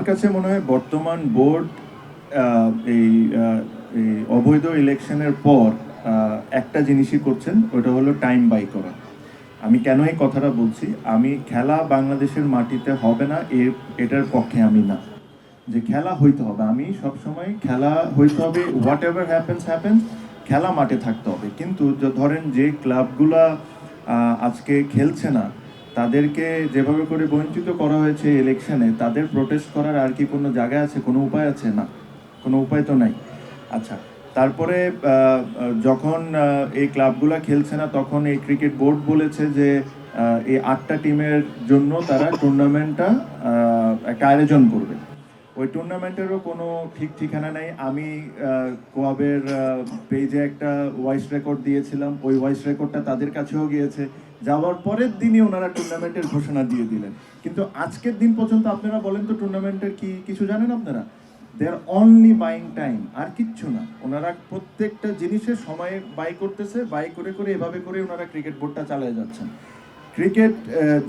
কাছে মনে হয় বর্তমান বোর্ড এই এই অবৈধ ইলেকশনের পর একটা জিনিসই করছেন, ওটা হলো টাইম বাই করা। আমি কেন এই কথাটা বলছি, আমি খেলা বাংলাদেশের মাটিতে হবে না এটার পক্ষে আমি না। যে খেলা হইতে হবে, আমি সবসময় খেলা হইতে হবে, হোয়াট এভার হ্যাপেন্স, খেলা মাঠে থাকতে হবে। কিন্তু ধরেন যে ক্লাবগুলা আজকে খেলছে না, তাদেরকে যেভাবে করে বঞ্চিত করা হয়েছে ইলেকশনে, তাদের প্রোটেস্ট করার আর কি কোনো জায়গা আছে, কোনো উপায় আছে? না, কোনো উপায় তো নাই। আচ্ছা, তারপরে যখন এই ক্লাবগুলা খেলছে না, তখন এই ক্রিকেট বোর্ড বলেছে যে এই 8টা টিমের জন্য তারা টুর্নামেন্টটা একটা আয়োজন করবে। ওই টুর্নামেন্টেরও কোনো ঠিক ঠিকানা নেই। আমি কোয়াবের পেজে একটা ভয়েস রেকর্ড দিয়েছিলাম, ওই ভয়েস রেকর্ডটা তাদের কাছেও গিয়েছে। যাওয়ার পরের দিনই ওনারা টুর্নামেন্টের ঘোষণা দিয়ে দিলেন। কিন্তু আজকের দিন পর্যন্ত আপনারা বলেন তো টুর্নামেন্টের কি কিছু জানেন আপনারা? দে আর অনলি বাইং টাইম, আর কিচ্ছু না। ওনারা প্রত্যেকটা জিনিসের সময় বাই করতেছে, বাই করে করে এভাবে করে ওনারা ক্রিকেট বোর্ডটা চালিয়ে যাচ্ছেন। ক্রিকেট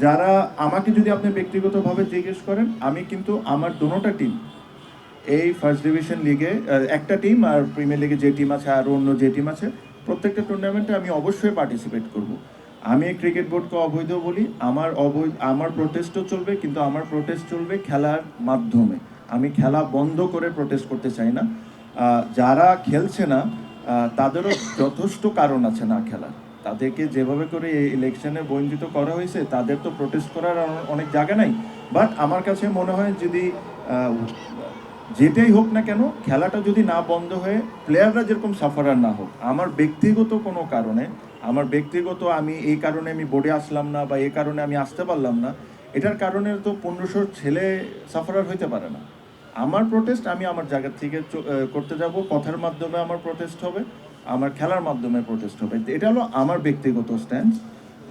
যারা, আমাকে যদি আপনি ব্যক্তিগতভাবে জিজ্ঞেস করেন, আমি কিন্তু আমার দোনোটা টিম, এই ফার্স্ট ডিভিশন লিগে একটা টিম আর প্রিমিয়ার লিগে যে টিম আছে আর অন্য যে টিম আছে, প্রত্যেকটা টুর্নামেন্টে আমি অবশ্যই পার্টিসিপেট করব। আমি ক্রিকেট বোর্ডকে অবৈধ বলি, আমার প্রোটেস্টও চলবে, কিন্তু আমার প্রোটেস্ট চলবে খেলার মাধ্যমে। আমি খেলা বন্ধ করে প্রোটেস্ট করতে চাই না। যারা খেলছে না তাদেরও যথেষ্ট কারণ আছে না খেলার। তাদেরকে যেভাবে করে এই ইলেকশনে বঞ্চিত করা হয়েছে, তাদের তো প্রোটেস্ট করার অনেক জায়গা নাই। বাট আমার কাছে মনে হয় যদি যেটাই হোক না কেন, খেলাটা যদি না বন্ধ হয়ে প্লেয়াররা যেরকম সাফারার না হোক, আমার ব্যক্তিগত কোনো কারণে, আমি এই কারণে আমি বোর্ডে আসলাম না বা এই কারণে আমি আসতে পারলাম না, এটার কারণে তো 1500 ছেলে সাফারার হইতে পারে না। আমার প্রোটেস্ট আমি আমার জায়গা থেকে করতে যাব, কথার মাধ্যমে আমার প্রোটেস্ট হবে, আমার খেলার মাধ্যমে প্রোটেস্ট হবে। এটা হলো আমার ব্যক্তিগত স্ট্যান্ড।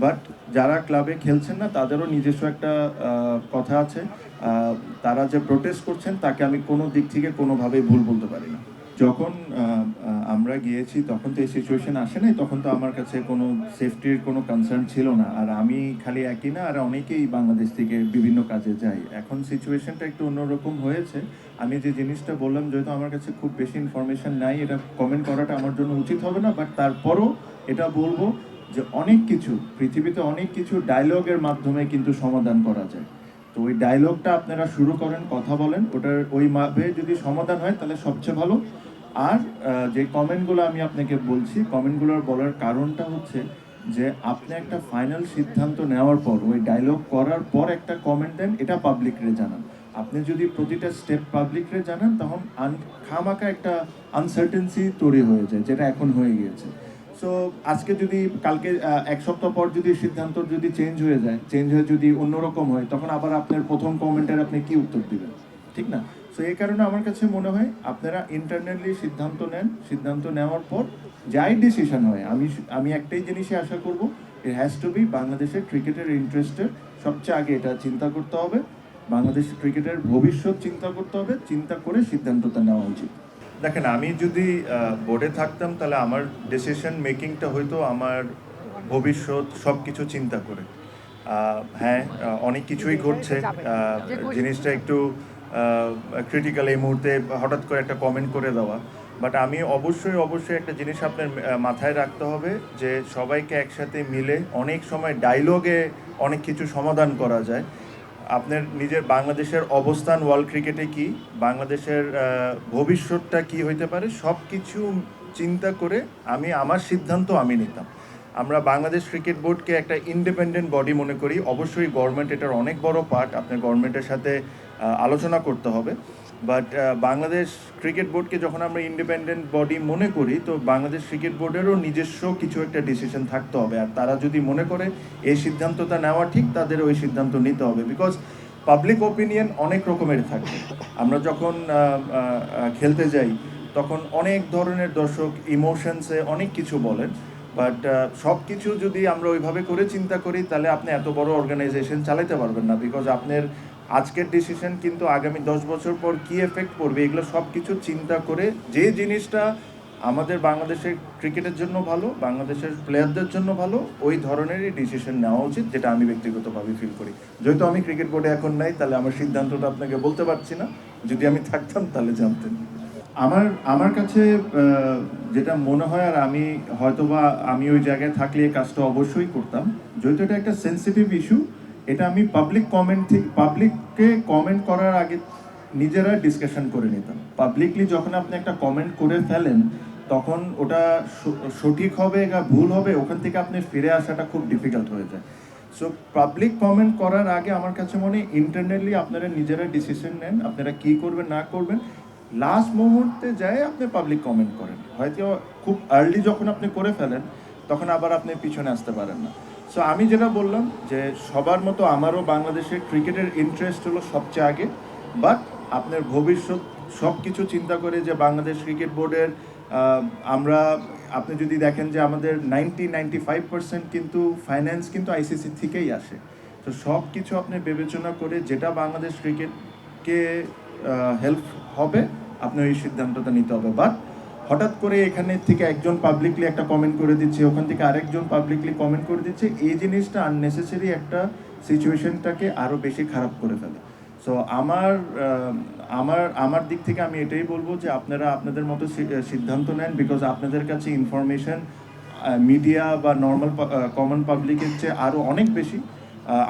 বাট যারা ক্লাবে খেলছেন না, তাদেরও নিজস্ব একটা কথা আছে। তারা যে প্রোটেস্ট করছেন, তাকে আমি কোনো দিক থেকে কোনোভাবেই ভুল বলতে পারি না। যখন আমরা গিয়েছি, তখন তো এই সিচুয়েশন আসে নাই, তখন তো আমার কাছে কোনো সেফটির কোনো কনসার্ন ছিল না। আর আমি খালি একই না, আর অনেকেই বাংলাদেশ থেকে বিভিন্ন কাজে যাই। এখন সিচুয়েশনটা একটু অন্যরকম হয়েছে। আমি যে জিনিসটা বললাম, যেহেতু আমার কাছে খুব বেশি ইনফরমেশন নাই, এটা কমেন্ট করাটা আমার জন্য উচিত হবে না। বাট তারপরও এটা বলবো যে অনেক কিছু পৃথিবীতে, অনেক কিছু ডায়লগের মাধ্যমে কিন্তু সমাধান করা যায়। তো ওই ডায়লগটা আপনারা শুরু করেন, কথা বলেন, ওটার ওইভাবে যদি সমাধান হয় তাহলে সবচেয়ে ভালো। আর যে কমেন্টগুলো আমি আপনাকে বলছি, কমেন্টগুলোর বলার কারণটা হচ্ছে যে আপনি একটা ফাইনাল সিদ্ধান্ত নেওয়ার পর, ওই ডায়লগ করার পর একটা কমেন্ট দেন, এটা পাবলিকরে জানান। আপনি যদি প্রতিটা স্টেপ পাবলিকরে জানান, তখন খামাকা একটা আনসার্টেনসি তৈরি হয়ে যায়, যেটা এখন হয়ে গিয়েছে। সো আজকে যদি কালকে 1 সপ্তাহ পর যদি সিদ্ধান্ত যদি চেঞ্জ হয়ে যায়, চেঞ্জ হয়ে যদি অন্যরকম হয়, তখন আবার আপনার প্রথম কমেন্টের আপনি কি উত্তর দিবেন? ঠিক না? সো এই কারণে আমার কাছে মনে হয় আপনারা ইন্টারনালি সিদ্ধান্ত নেন, সিদ্ধান্ত নেওয়ার পর যাই ডিসিশন হয়, আমি একটাই জিনিসই আশা করব, ইট হ্যাজ টু বি বাংলাদেশের ক্রিকেটের ইন্টারেস্টের সবচেয়ে আগে এটা চিন্তা করতে হবে। বাংলাদেশ ক্রিকেটের ভবিষ্যৎ চিন্তা করতে হবে, চিন্তা করে সিদ্ধান্তটা নেওয়া উচিত। দেখেন, আমি যদি বোর্ডে থাকতাম, তাহলে আমার ডিসিশন মেকিংটা হয়তো আমার ভবিষ্যৎ সব কিছু চিন্তা করে। হ্যাঁ, অনেক কিছুই ঘটছে, জিনিসটা একটু ক্রিটিক্যাল এই মুহূর্তে হঠাৎ করে একটা কমেন্ট করে দেওয়া। বাট আমি অবশ্যই একটা জিনিস আপনার মাথায় রাখতে হবে, যে সবাইকে একসাথে মিলে অনেক সময় ডায়লগে অনেক কিছু সমাধান করা যায়। আপনার নিজের বাংলাদেশের অবস্থান ওয়ার্ল্ড ক্রিকেটে কি, বাংলাদেশের ভবিষ্যৎটা কি হইতে পারে, সব কিছু চিন্তা করে আমার সিদ্ধান্ত আমি নিতাম। আমরা বাংলাদেশ ক্রিকেট বোর্ডকে একটা ইন্ডিপেন্ডেন্ট বডি মনে করি। অবশ্যই গভর্নমেন্ট এটার অনেক বড় পার্ট, আপনার গভর্নমেন্টের সাথে আলোচনা করতে হবে। বাট বাংলাদেশ ক্রিকেট বোর্ডকে যখন আমরা ইন্ডিপেন্ডেন্ট বডি মনে করি, তো বাংলাদেশ ক্রিকেট বোর্ডেরও নিজস্ব কিছু একটা ডিসিশন থাকতে হবে। আর তারা যদি মনে করে এই সিদ্ধান্তটা নেওয়া ঠিক, তাদের ওই সিদ্ধান্ত নিতে হবে। বিকজ পাবলিক ওপিনিয়ন অনেক রকমের থাকে। আমরা যখন খেলতে যাই, তখন অনেক ধরনের দর্শক ইমোশনসে অনেক কিছু বলেন। বাট সব কিছু যদি আমরা ওইভাবে করে চিন্তা করি, তাহলে আপনি এত বড় অর্গানাইজেশন চালাতে পারবেন না। বিকজ আপনার আজকের ডিসিশন কিন্তু আগামী 10 বছর পর কী এফেক্ট পড়বে, এগুলো সব কিছু চিন্তা করে যে জিনিসটা আমাদের বাংলাদেশের ক্রিকেটের জন্য ভালো, বাংলাদেশের প্লেয়ারদের জন্য ভালো, ওই ধরনেরই ডিসিশন নেওয়া উচিত, যেটা আমি ব্যক্তিগতভাবে ফিল করি। যেহেতু আমি ক্রিকেট বোর্ডে এখন নাই, তাহলে আমার সিদ্ধান্তটা আপনাকে বলতে পারছি না। যদি আমি থাকতাম তাহলে জানতেন। আমার আমার কাছে যেটা মনে হয়, আর আমি হয়তোবা আমি ওই জায়গায় থাকলে এই কাজটা অবশ্যই করতাম, যেহেতু এটা একটা সেন্সিটিভ ইস্যু, এটা আমি পাবলিককে কমেন্ট করার আগে নিজেরা ডিসকাশন করে নিতাম। পাবলিকলি যখন আপনি একটা কমেন্ট করে ফেলেন, তখন ওটা সঠিক হবে না ভুল হবে, ওখান থেকে আপনি ফিরে আসাটা খুব ডিফিকাল্ট হয়ে যায়। সো পাবলিক কমেন্ট করার আগে আমার কাছে মনে হয় ইন্টারনালি আপনারা নিজেরা ডিসিশন নেন, আপনারা কি করবেন না করবেন। লাস্ট মুহূর্তে যায় আপনি পাবলিক কমেন্ট করেন, হয়তো খুব আর্লি যখন আপনি করে ফেলেন, তখন আবার আপনি পিছনে আসতে পারেন না। সো আমি যেটা বললাম যে সবার মতো আমারও বাংলাদেশের ক্রিকেটের ইন্টারেস্ট হলো সবচেয়ে আগে, বাট আপনার ভবিষ্যৎ সব কিছু চিন্তা করে যে বাংলাদেশ ক্রিকেট বোর্ডের আমরা, আপনি যদি দেখেন যে আমাদের 95% কিন্তু ফাইন্যান্স কিন্তু আইসিসি থেকেই আসে। তো সব কিছু আপনি বিবেচনা করে যেটা বাংলাদেশ ক্রিকেটকে হেল্প হবে, আপনি ওই সিদ্ধান্তটা নিতে হবে। বাট হঠাৎ করে এখানে থেকে একজন পাবলিকলি একটা কমেন্ট করে দিচ্ছে, ওখান থেকে আরেকজন পাবলিকলি কমেন্ট করে দিচ্ছে, এই জিনিসটা আননেসেসারি একটা সিচুয়েশনটাকে আরও বেশি খারাপ করে ফেলে। সো আমার দিক থেকে আমি এটাই বলবো যে আপনারা আপনাদের মতো সিদ্ধান্ত নেন, বিকজ আপনাদের কাছে ইনফরমেশন মিডিয়া বা নর্মাল কমন পাবলিকের চেয়ে আরও অনেক বেশি,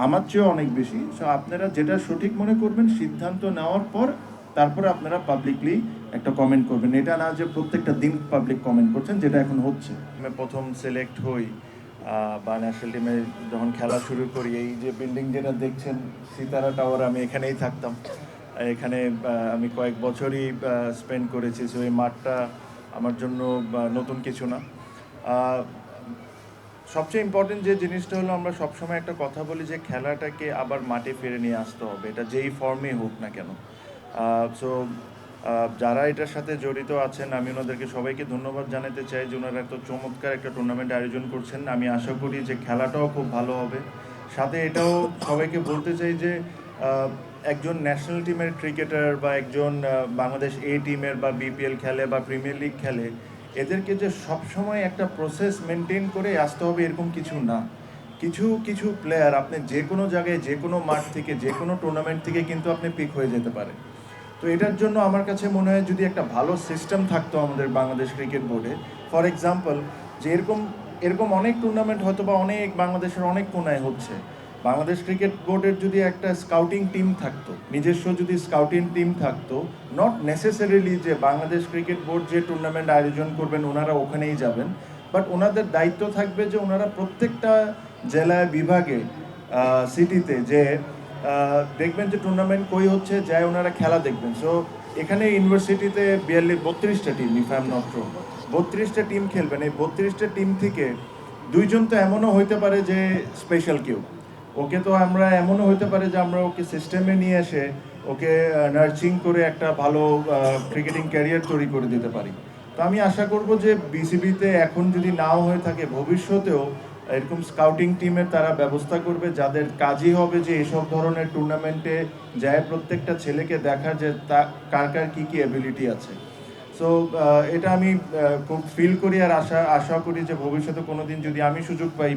আমার চেয়েও অনেক বেশি। সো আপনারা যেটা সঠিক মনে করবেন সিদ্ধান্ত নেওয়ার পর, তারপরে আপনারা পাবলিকলি একটা কমেন্ট করবেন। এটা না যে প্রত্যেকটা দিন পাবলিক কমেন্ট করছেন, যেটা এখন হচ্ছে। আমি প্রথম সিলেক্ট হই বা ন্যাশনাল টিমে যখন খেলা শুরু করি, এই যে বিল্ডিং যেটা দেখছেন সিতারা টাওয়ার, আমি এখানেই থাকতাম। এখানে আমি কয়েক বছরই স্পেন্ড করেছি। সো এই মাঠটা আমার জন্য নতুন কিছু না। সবচেয়ে ইম্পর্টেন্ট যে জিনিসটা হলো, আমরা সবসময় একটা কথা বলি যে খেলাটাকে আবার মাঠে ফিরে নিয়ে আসতে হবে, এটা যেই ফর্মে হোক না কেন। সো যারা এটার সাথে জড়িত আছেন, আমি ওনাদেরকে সবাইকে ধন্যবাদ জানাতে চাই যে ওনারা এত চমৎকার একটা টুর্নামেন্ট আয়োজন করছেন। আমি আশা করি যে খেলাটাও খুব ভালো হবে। সাথে এটাও সবাইকে বলতে চাই যে একজন ন্যাশনাল টিমের ক্রিকেটার বা একজন বাংলাদেশ টিমের বা বিপিএল খেলে বা প্রিমিয়ার লিগ খেলে, এদেরকে যে সবসময় একটা প্রসেস মেনটেন করে আসতে হবে এরকম কিছু না। কিছু কিছু প্লেয়ার আপনি যে কোনো জায়গায় যে কোনো মাঠ থেকে যে কোনো টুর্নামেন্ট থেকে কিন্তু আপনি পিক হয়ে যেতে পারে। তো এটার জন্য আমার কাছে মনে হয় যদি একটা ভালো সিস্টেম থাকতো আমাদের বাংলাদেশ ক্রিকেট বোর্ডে, ফর এক্সাম্পল, যে এরকম এরকম অনেক টুর্নামেন্ট হয়তো বা অনেক বাংলাদেশের অনেক কোনায় হচ্ছে, বাংলাদেশ ক্রিকেট বোর্ডের যদি একটা স্কাউটিং টিম থাকতো, নিজস্ব যদি স্কাউটিং টিম থাকতো, নট নেসেসারিলি যে বাংলাদেশ ক্রিকেট বোর্ড যে টুর্নামেন্ট আয়োজন করবেন ওনারা ওখানেই যাবেন, বাট ওনাদের দায়িত্ব থাকবে যে ওনারা প্রত্যেকটা জেলায়, বিভাগে, সিটিতে যে দেখবেন যে টুর্নামেন্ট কই হচ্ছে, যায় ওনারা খেলা দেখবেন। সো এখানে ইউনিভার্সিটিতে 32টা team, if I am not wrong, 32টা টিম খেলবেন। এই 32টা টিম থেকে দুইজন তো এমনও হইতে পারে যে স্পেশাল কেউ, ওকে তো আমরা এমনও হইতে পারে যে আমরা ওকে সিস্টেমে নিয়ে এসে ওকে নার্সিং করে একটা ভালো ক্রিকেটিং ক্যারিয়ার তৈরি করে দিতে পারি। তো আমি আশা করব যে বিসিবিতে এখন যদি নাও হয়ে থাকে, ভবিষ্যতেও এরকম স্কাউটিং টিমের তারা ব্যবস্থা করবে, যাদের কাজই হবে যে এসব ধরনের টুর্নামেন্টে যায় প্রত্যেকটা ছেলেকে দেখা যে কার কার কী কী অ্যাবিলিটি আছে। সো এটা আমি খুব ফিল করি, আর আশা করি যে ভবিষ্যতে কোনো দিন যদি আমি সুযোগ পাই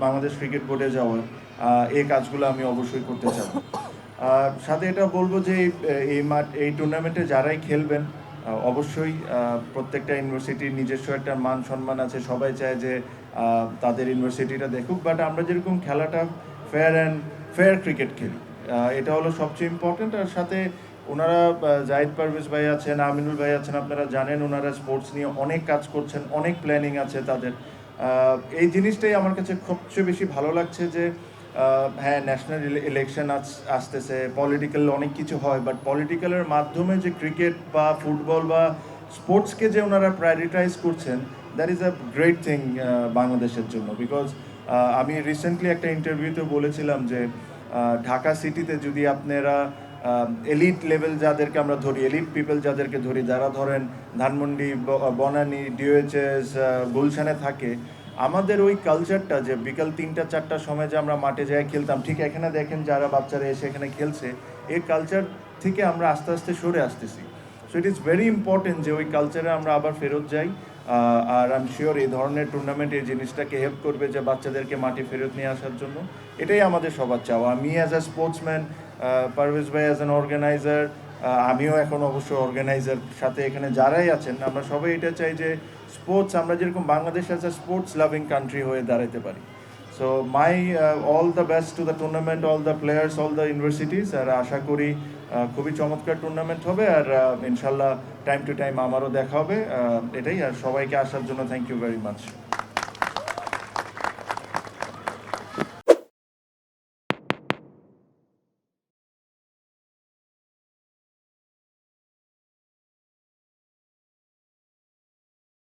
বাংলাদেশ ক্রিকেট বোর্ডে যাওয়ার, এই কাজগুলো আমি অবশ্যই করতে চাই। সাথে এটা বলবো যে এই টুর্নামেন্টে যারাই খেলবেন, অবশ্যই প্রত্যেকটা ইউনিভার্সিটির নিজস্ব একটা মান সম্মান আছে, সবাই চায় যে তাদের ইউনিভার্সিটিটা দেখুক, বাট আমরা যেরকম খেলাটা ফেয়ার ক্রিকেট খেলি, এটা হলো সবচেয়ে ইম্পর্টেন্ট। আর সাথে ওনারা জাহিদ পারভেজ ভাই আছেন, আমিনুল ভাই আছেন, আপনারা জানেন ওনারা স্পোর্টস নিয়ে অনেক কাজ করছেন, অনেক প্ল্যানিং আছে তাদের। এই জিনিসটাই আমার কাছে সবচেয়ে বেশি ভালো লাগছে যে হ্যাঁ, ন্যাশনাল ইলেকশন আসতেছে, পলিটিক্যাল অনেক কিছু হয়, বাট পলিটিক্যালের মাধ্যমে যে ক্রিকেট বা ফুটবল বা স্পোর্টসকে যে ওনারা প্রায়োরিটাইজ করছেন, that is a great thing বাংলাদেশের জন্য। বিকজ আমি রিসেন্টলি একটা ইন্টারভিউতে বলেছিলাম যে ঢাকা সিটিতে যদি আপনারা এলিট লেভেল যাদেরকে আমরা ধরি, এলিট পিপল যাদেরকে ধরি, যারা ধরেন ধানমন্ডি, বনানী, ডিওএইচএস, গুলশানে থাকে, আমাদের ওই কালচারটা যে বিকাল 3টা-4টার সময় যে আমরা মাঠে যাই খেলতাম, ঠিক এখানে দেখেন যারা বাচ্চারা এসে এখানে খেলছে, এই কালচার থেকে আমরা আস্তে আস্তে সরে আসতেছি। So it is very important যে ওই কালচারে আমরা আবার ফেরত যাই। আর আই এম শিওর এই ধরনের টুর্নামেন্ট এই জিনিসটাকে হেল্প করবে যে বাচ্চাদেরকে মাঠে ফেরত নিয়ে আসার জন্য। এটাই আমাদের সবার চাওয়া। আমি অ্যাজ আ স্পোর্টসম্যান, পারভেজ ভাই অ্যাজ অ্যান অর্গানাইজার, আমিও এখন অবশ্য অর্গানাইজার, সাথে এখানে যারাই আছেন আমরা সবাই এটা চাই যে স্পোর্টস আমরা যেরকম Bangladesh as a sports loving country হয়ে দাঁড়াতে পারি। So my all the best to the tournament, all the players, all the universities. আর আশা করি খুবই চমৎকার টুর্নামেন্ট হবে। আর ইনশাল্লাহ টাইম টু টাইম আমারও দেখা হবে। এটাই। আর সবাইকে আসার জন্য থ্যাংক ইউ ভেরি মাচ।